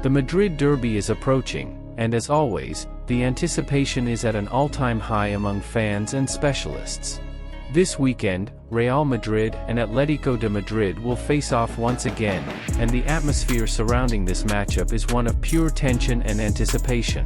The Madrid derby is approaching, and as always, the anticipation is at an all-time high among fans and specialists. This weekend, Real Madrid and Atletico de Madrid will face off once again, and the atmosphere surrounding this matchup is one of pure tension and anticipation.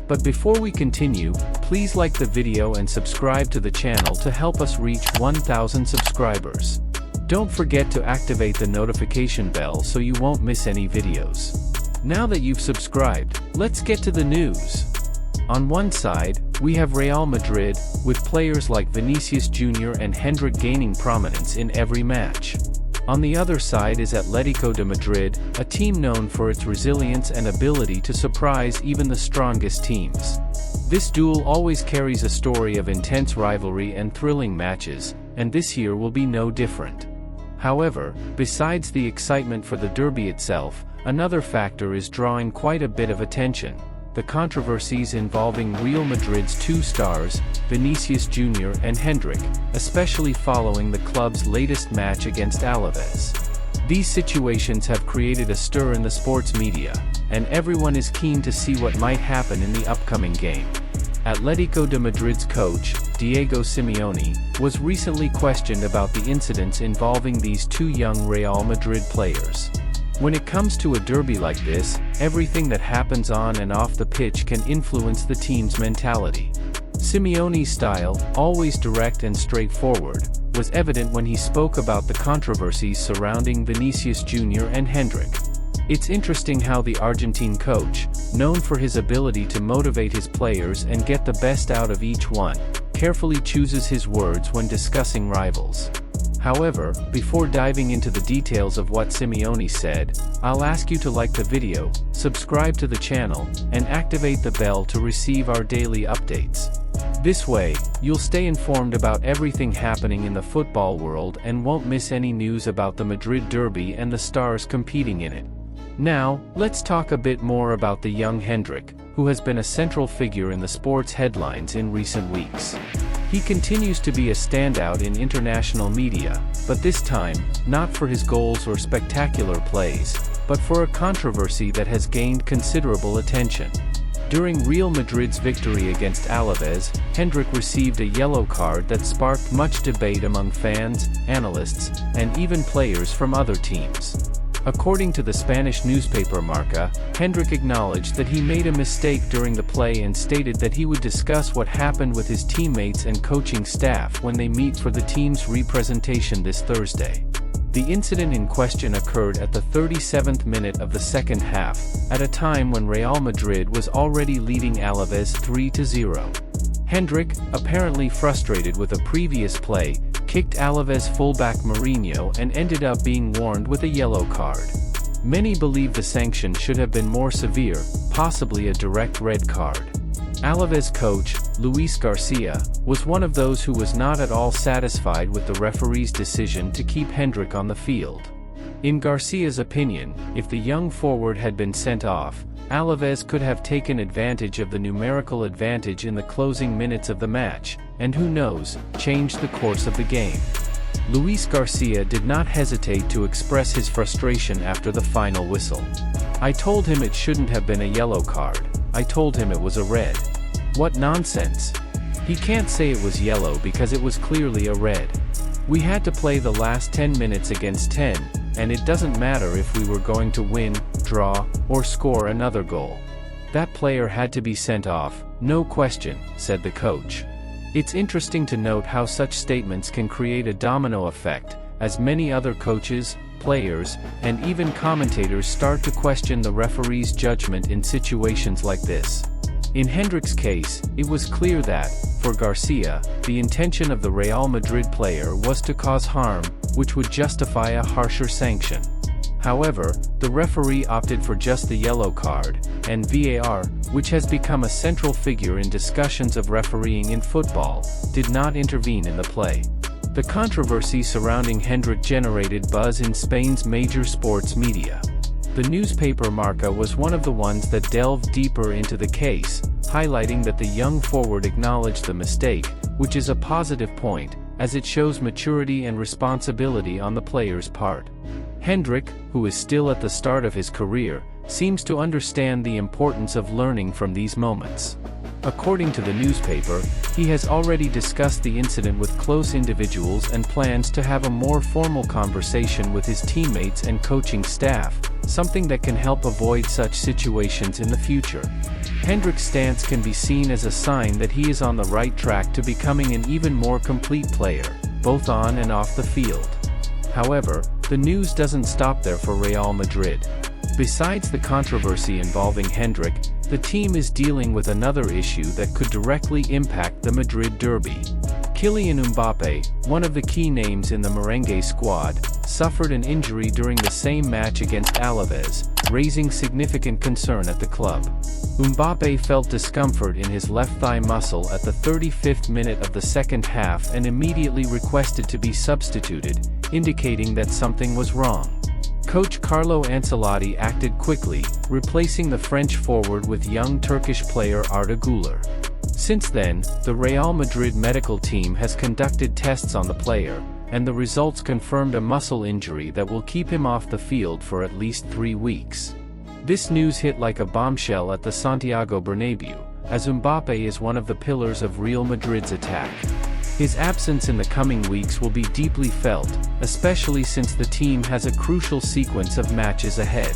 But before we continue, please like the video and subscribe to the channel to help us reach 1,000 subscribers. Don't forget to activate the notification bell so you won't miss any videos. Now that you've subscribed, let's get to the news. On one side, we have Real Madrid, with players like Vinicius Jr. and Endrick gaining prominence in every match. On the other side is Atletico de Madrid, a team known for its resilience and ability to surprise even the strongest teams. This duel always carries a story of intense rivalry and thrilling matches, and this year will be no different. However, besides the excitement for the derby itself, another factor is drawing quite a bit of attention: the controversies involving Real Madrid's two stars, Vinicius Jr. and Endrick, especially following the club's latest match against Alaves. These situations have created a stir in the sports media, and everyone is keen to see what might happen in the upcoming game. Atletico de Madrid's coach, Diego Simeone, was recently questioned about the incidents involving these two young Real Madrid players. When it comes to a derby like this, everything that happens on and off the pitch can influence the team's mentality. Simeone's style, always direct and straightforward, was evident when he spoke about the controversies surrounding Vinicius Jr. and Endrick. It's interesting how the Argentine coach, known for his ability to motivate his players and get the best out of each one, carefully chooses his words when discussing rivals. However, before diving into the details of what Simeone said, I'll ask you to like the video, subscribe to the channel, and activate the bell to receive our daily updates. This way, you'll stay informed about everything happening in the football world and won't miss any news about the Madrid derby and the stars competing in it. Now, let's talk a bit more about the young Endrick, who has been a central figure in the sports headlines in recent weeks. He continues to be a standout in international media, but this time, not for his goals or spectacular plays, but for a controversy that has gained considerable attention. During Real Madrid's victory against Alaves, Endrick received a yellow card that sparked much debate among fans, analysts, and even players from other teams. According to the Spanish newspaper Marca, Endrick acknowledged that he made a mistake during the play and stated that he would discuss what happened with his teammates and coaching staff when they meet for the team's representation this Thursday. The incident in question occurred at the 37th minute of the second half, at a time when Real Madrid was already leading Alaves 3-0. Endrick, apparently frustrated with a previous play, kicked Alaves fullback Mourinho and ended up being warned with a yellow card. Many believe the sanction should have been more severe, possibly a direct red card. Alaves coach, Luis Garcia, was one of those who was not at all satisfied with the referee's decision to keep Endrick on the field. In Garcia's opinion, if the young forward had been sent off, Alaves could have taken advantage of the numerical advantage in the closing minutes of the match, and who knows, changed the course of the game. Luis Garcia did not hesitate to express his frustration after the final whistle. "I told him it shouldn't have been a yellow card. I told him it was a red. What nonsense. He can't say it was yellow because it was clearly a red. We had to play the last 10 minutes against 10, and it doesn't matter if we were going to win, draw, or score another goal. That player had to be sent off, no question," said the coach. It's interesting to note how such statements can create a domino effect, as many other coaches, players, and even commentators start to question the referee's judgment in situations like this. In Endrick's case, it was clear that, for Garcia, the intention of the Real Madrid player was to cause harm, which would justify a harsher sanction. However, the referee opted for just the yellow card, and VAR, which has become a central figure in discussions of refereeing in football, did not intervene in the play. The controversy surrounding Endrick generated buzz in Spain's major sports media. The newspaper Marca was one of the ones that delved deeper into the case, highlighting that the young forward acknowledged the mistake, which is a positive point, as it shows maturity and responsibility on the player's part. Endrick, who is still at the start of his career, seems to understand the importance of learning from these moments. According to the newspaper, he has already discussed the incident with close individuals and plans to have a more formal conversation with his teammates and coaching staff, something that can help avoid such situations in the future. Endrick's stance can be seen as a sign that he is on the right track to becoming an even more complete player, both on and off the field. However, the news doesn't stop there for Real Madrid. Besides the controversy involving Endrick, the team is dealing with another issue that could directly impact the Madrid derby. Kylian Mbappé, one of the key names in the merengue squad, suffered an injury during the same match against Alaves, raising significant concern at the club. Mbappé felt discomfort in his left thigh muscle at the 35th minute of the second half and immediately requested to be substituted, indicating that something was wrong. Coach Carlo Ancelotti acted quickly, replacing the French forward with young Turkish player Arda Güler. Since then, the Real Madrid medical team has conducted tests on the player, and the results confirmed a muscle injury that will keep him off the field for at least 3 weeks. This news hit like a bombshell at the Santiago Bernabéu, as Mbappé is one of the pillars of Real Madrid's attack. His absence in the coming weeks will be deeply felt, especially since the team has a crucial sequence of matches ahead.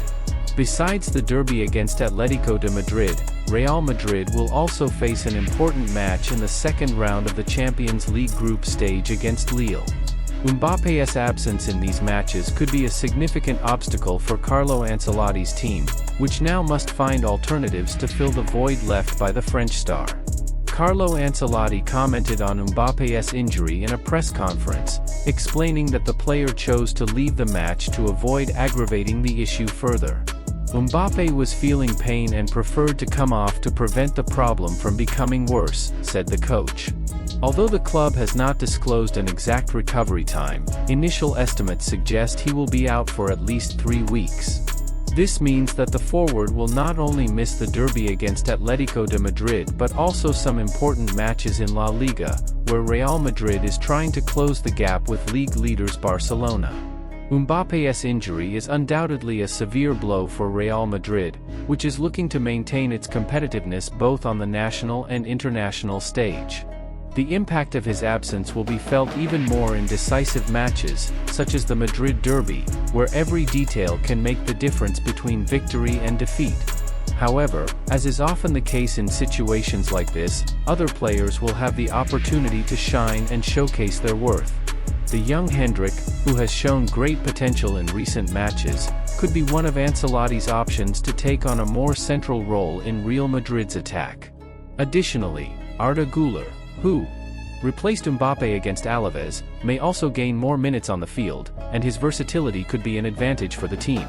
Besides the derby against Atletico de Madrid, Real Madrid will also face an important match in the second round of the Champions League group stage against Lille. Mbappé's absence in these matches could be a significant obstacle for Carlo Ancelotti's team, which now must find alternatives to fill the void left by the French star. Carlo Ancelotti commented on Mbappé's injury in a press conference, explaining that the player chose to leave the match to avoid aggravating the issue further. Mbappé was feeling pain and preferred to come off to prevent the problem from becoming worse, said the coach. Although the club has not disclosed an exact recovery time, initial estimates suggest he will be out for at least 3 weeks. This means that the forward will not only miss the derby against Atletico de Madrid but also some important matches in La Liga, where Real Madrid is trying to close the gap with league leaders Barcelona. Mbappé's injury is undoubtedly a severe blow for Real Madrid, which is looking to maintain its competitiveness both on the national and international stage. The impact of his absence will be felt even more in decisive matches, such as the Madrid derby, where every detail can make the difference between victory and defeat. However, as is often the case in situations like this, other players will have the opportunity to shine and showcase their worth. The young Endrick, who has shown great potential in recent matches, could be one of Ancelotti's options to take on a more central role in Real Madrid's attack. Additionally, Arda Güler, who replaced Mbappé against Alaves, may also gain more minutes on the field, and his versatility could be an advantage for the team.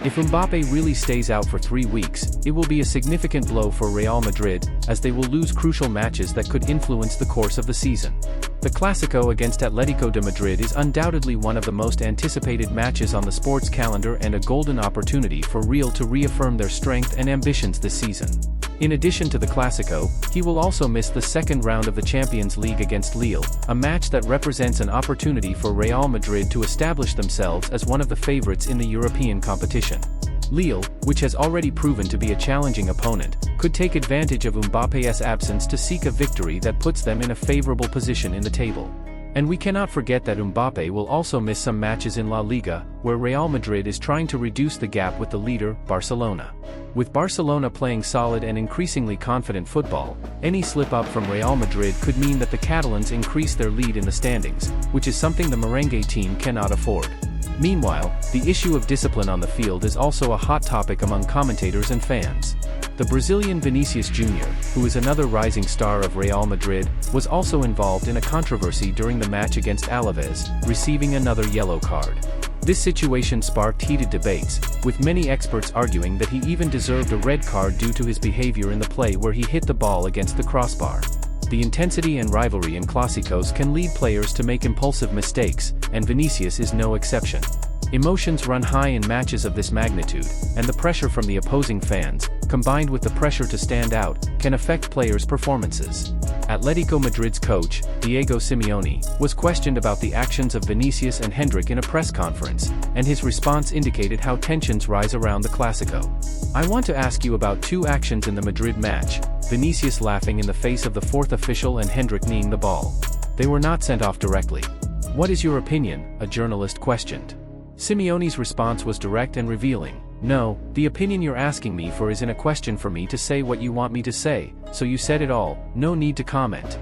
If Mbappé really stays out for 3 weeks, it will be a significant blow for Real Madrid, as they will lose crucial matches that could influence the course of the season. The Clásico against Atletico de Madrid is undoubtedly one of the most anticipated matches on the sports calendar and a golden opportunity for Real to reaffirm their strength and ambitions this season. In addition to the Clásico, he will also miss the second round of the Champions League against Lille, a match that represents an opportunity for Real Madrid to establish themselves as one of the favorites in the European competition. Lille, which has already proven to be a challenging opponent, could take advantage of Mbappé's absence to seek a victory that puts them in a favorable position in the table. And we cannot forget that Mbappé will also miss some matches in La Liga, where Real Madrid is trying to reduce the gap with the leader, Barcelona. With Barcelona playing solid and increasingly confident football, any slip-up from Real Madrid could mean that the Catalans increase their lead in the standings, which is something the merengue team cannot afford. Meanwhile, the issue of discipline on the field is also a hot topic among commentators and fans. The Brazilian Vinicius Jr., who is another rising star of Real Madrid, was also involved in a controversy during the match against Alaves, receiving another yellow card. This situation sparked heated debates, with many experts arguing that he even deserved a red card due to his behavior in the play where he hit the ball against the crossbar. The intensity and rivalry in Clásicos can lead players to make impulsive mistakes, and Vinicius is no exception. Emotions run high in matches of this magnitude, and the pressure from the opposing fans, combined with the pressure to stand out, can affect players' performances. Atletico Madrid's coach, Diego Simeone, was questioned about the actions of Vinicius and Endrick in a press conference, and his response indicated how tensions rise around the Clásico. "I want to ask you about two actions in the Madrid match: Vinicius laughing in the face of the fourth official and Endrick kneeing the ball. They were not sent off directly. What is your opinion?" a journalist questioned. Simeone's response was direct and revealing. "No, the opinion you're asking me for isn't a question for me to say what you want me to say, so you said it all, no need to comment."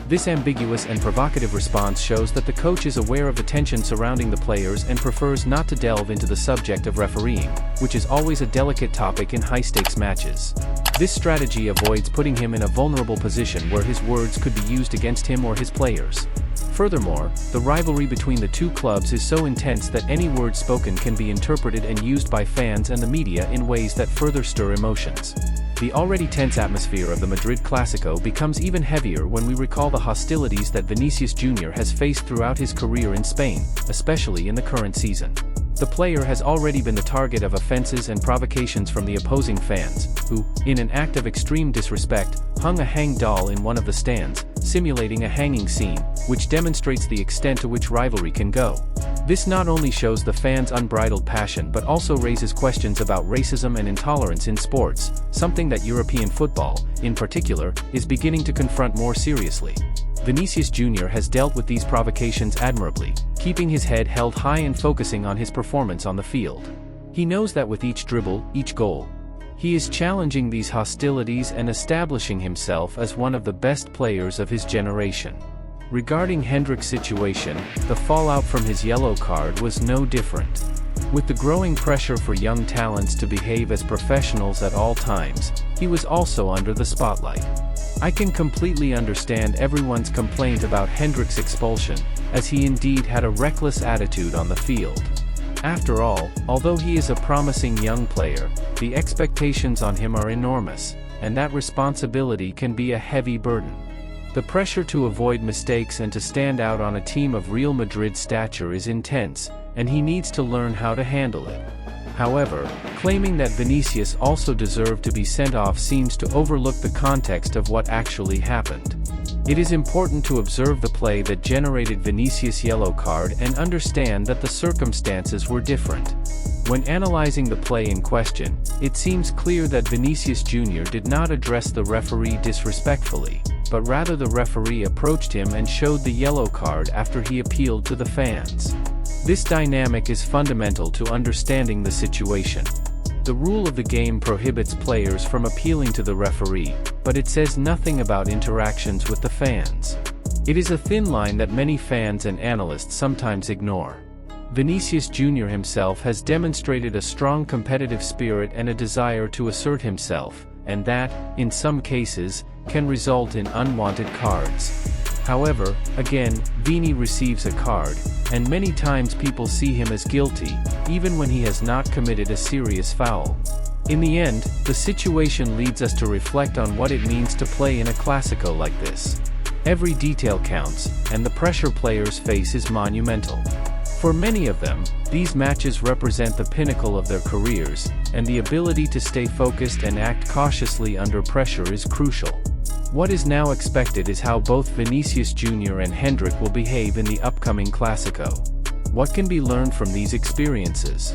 This ambiguous and provocative response shows that the coach is aware of the tension surrounding the players and prefers not to delve into the subject of refereeing, which is always a delicate topic in high-stakes matches. This strategy avoids putting him in a vulnerable position where his words could be used against him or his players. Furthermore, the rivalry between the two clubs is so intense that any word spoken can be interpreted and used by fans and the media in ways that further stir emotions. The already tense atmosphere of the Madrid Clásico becomes even heavier when we recall the hostilities that Vinicius Jr. has faced throughout his career in Spain, especially in the current season. The player has already been the target of offenses and provocations from the opposing fans, who, in an act of extreme disrespect, hung a hanged doll in one of the stands, simulating a hanging scene, which demonstrates the extent to which rivalry can go. This not only shows the fans' unbridled passion but also raises questions about racism and intolerance in sports, something that European football, in particular, is beginning to confront more seriously. Vinicius Jr. has dealt with these provocations admirably, keeping his head held high and focusing on his performance on the field. He knows that with each dribble, each goal, he is challenging these hostilities and establishing himself as one of the best players of his generation. Regarding Endrick's situation, the fallout from his yellow card was no different. With the growing pressure for young talents to behave as professionals at all times, he was also under the spotlight. I can completely understand everyone's complaint about Endrick's expulsion, as he indeed had a reckless attitude on the field. After all, although he is a promising young player, the expectations on him are enormous, and that responsibility can be a heavy burden. The pressure to avoid mistakes and to stand out on a team of Real Madrid's stature is intense, and he needs to learn how to handle it. However, claiming that Vinicius also deserved to be sent off seems to overlook the context of what actually happened. It is important to observe the play that generated Vinicius' yellow card and understand that the circumstances were different. When analyzing the play in question, it seems clear that Vinicius Jr. did not address the referee disrespectfully, but rather the referee approached him and showed the yellow card after he appealed to the fans. This dynamic is fundamental to understanding the situation. The rule of the game prohibits players from appealing to the referee, but it says nothing about interactions with the fans. It is a thin line that many fans and analysts sometimes ignore. Vinicius Jr. himself has demonstrated a strong competitive spirit and a desire to assert himself, and that, in some cases, can result in unwanted cards. However, again, Vini receives a card, and many times people see him as guilty, even when he has not committed a serious foul. In the end, the situation leads us to reflect on what it means to play in a Clásico like this. Every detail counts, and the pressure players face is monumental. For many of them, these matches represent the pinnacle of their careers, and the ability to stay focused and act cautiously under pressure is crucial. What is now expected is how both Vinicius Jr. and Endrick will behave in the upcoming Clásico. What can be learned from these experiences?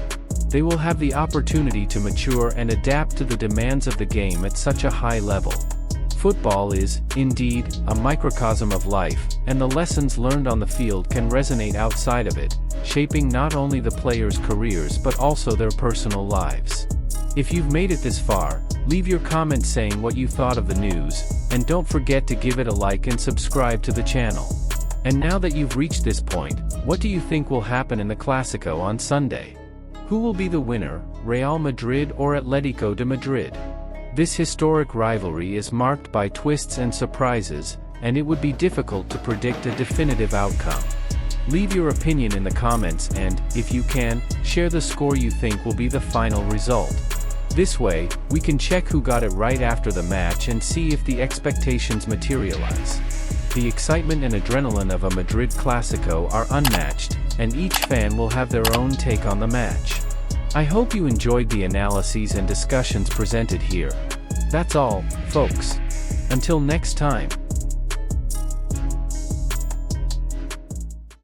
They will have the opportunity to mature and adapt to the demands of the game at such a high level. Football is, indeed, a microcosm of life, and the lessons learned on the field can resonate outside of it, shaping not only the players' careers but also their personal lives. If you've made it this far, leave your comment saying what you thought of the news, and don't forget to give it a like and subscribe to the channel. And now that you've reached this point, what do you think will happen in the Clásico on Sunday? Who will be the winner, Real Madrid or Atletico de Madrid? This historic rivalry is marked by twists and surprises, and it would be difficult to predict a definitive outcome. Leave your opinion in the comments and, if you can, share the score you think will be the final result. This way, we can check who got it right after the match and see if the expectations materialize. The excitement and adrenaline of a Madrid Clásico are unmatched, and each fan will have their own take on the match. I hope you enjoyed the analyses and discussions presented here. That's all, folks. Until next time.